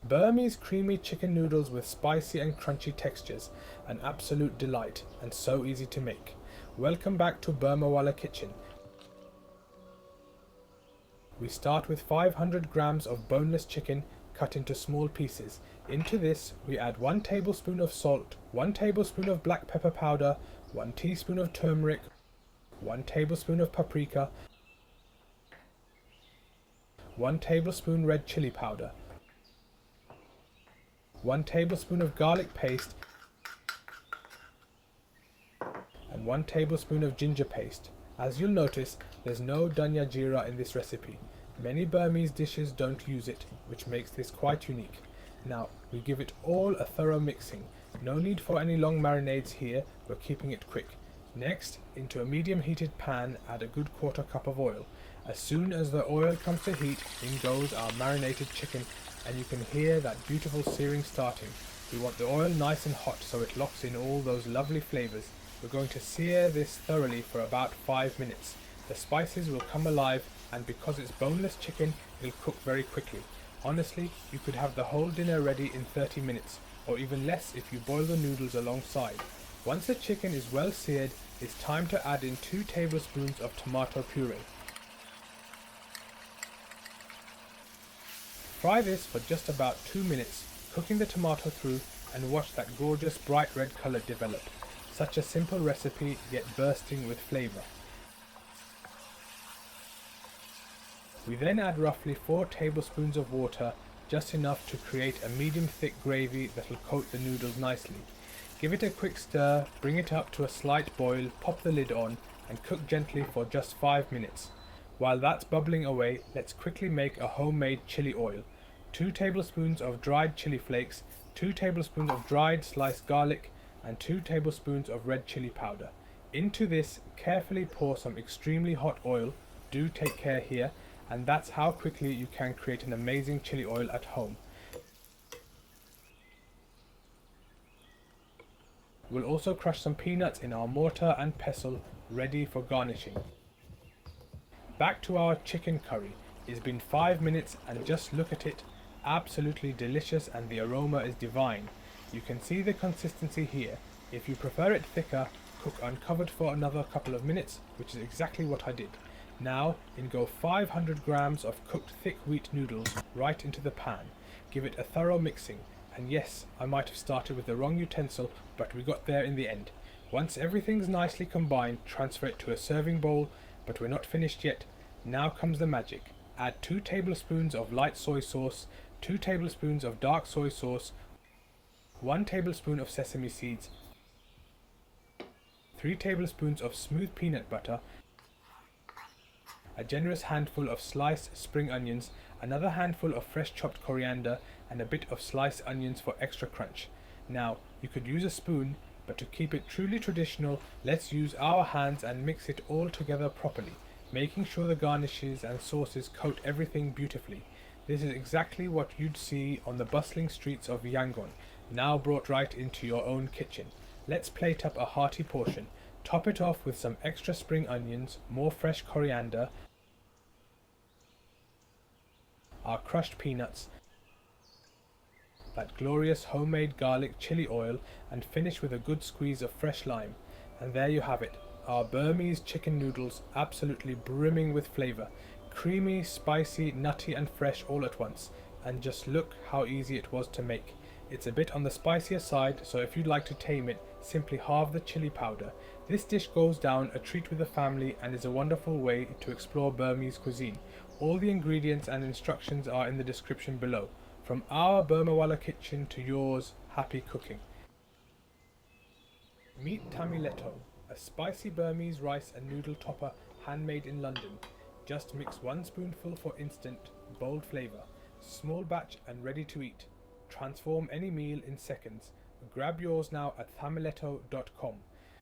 Burmese creamy chicken noodles with spicy and crunchy textures, an absolute delight and so easy to make. Welcome back to Burmawala kitchen. We start with 500 grams of boneless chicken cut into small pieces. Into this we add 1 tablespoon of salt, 1 tablespoon of black pepper powder, 1 teaspoon of turmeric, 1 tablespoon of paprika, 1 tablespoon red chili powder, 1 tablespoon of garlic paste and 1 tablespoon of ginger paste. As you'll notice, there's no dhania jeera in this recipe. Many Burmese dishes don't use it, which makes this quite unique. Now, we give it all a thorough mixing. No need for any long marinades here, we're keeping it quick. Next, into a medium heated pan, add a good 1/4 cup of oil. As soon as the oil comes to heat, in goes our marinated chicken, and you can hear that beautiful searing starting. We want the oil nice and hot so it locks in all those lovely flavours. We're going to sear this thoroughly for about 5 minutes. The spices will come alive, and because it's boneless chicken, it'll cook very quickly. Honestly, you could have the whole dinner ready in 30 minutes, or even less if you boil the noodles alongside. Once the chicken is well seared, it's time to add in 2 tablespoons of tomato puree. Fry this for just about 2 minutes, cooking the tomato through, and watch that gorgeous bright red colour develop. Such a simple recipe, yet bursting with flavour. We then add roughly 4 tablespoons of water, just enough to create a medium thick gravy that will coat the noodles nicely. Give it a quick stir, bring it up to a slight boil, pop the lid on, and cook gently for just 5 minutes. While that's bubbling away, let's quickly make a homemade chili oil. 2 tablespoons of dried chili flakes, 2 tablespoons of dried sliced garlic, and 2 tablespoons of red chili powder. Into this, carefully pour some extremely hot oil, do take care here, and that's how quickly you can create an amazing chili oil at home. We'll also crush some peanuts in our mortar and pestle, ready for garnishing. Back to our chicken curry. It's been 5 minutes and just look at it, absolutely delicious, and the aroma is divine. You can see the consistency here. If you prefer it thicker, cook uncovered for another couple of minutes, which is exactly what I did. Now, in go 500 grams of cooked thick wheat noodles right into the pan. Give it a thorough mixing, and yes, I might have started with the wrong utensil, but we got there in the end. Once everything's nicely combined, transfer it to a serving bowl, but we're not finished yet. Now comes the magic. Add 2 tablespoons of light soy sauce, 2 tablespoons of dark soy sauce, 1 tablespoon of sesame seeds, 3 tablespoons of smooth peanut butter, a generous handful of sliced spring onions, another handful of fresh chopped coriander, and a bit of sliced onions for extra crunch. Now, you could use a spoon, but to keep it truly traditional, let's use our hands and mix it all together properly, making sure the garnishes and sauces coat everything beautifully. This is exactly what you'd see on the bustling streets of Yangon, now brought right into your own kitchen. Let's plate up a hearty portion. Top it off with some extra spring onions, more fresh coriander, our crushed peanuts, that glorious homemade garlic chili oil, and finish with a good squeeze of fresh lime. And there you have it, our Burmese chicken noodles, absolutely brimming with flavour. Creamy, spicy, nutty and fresh all at once. And just look how easy it was to make. It's a bit on the spicier side, so if you'd like to tame it, simply halve the chili powder. This dish goes down a treat with the family and is a wonderful way to explore Burmese cuisine. All the ingredients and instructions are in the description below. From our Burmawala kitchen to yours, happy cooking. Meet tamiletto, a spicy Burmese rice and noodle topper handmade in London. Just mix 1 spoonful for instant, bold flavour. Small batch and ready to eat. Transform any meal in seconds. Grab yours now at tamiletto.com.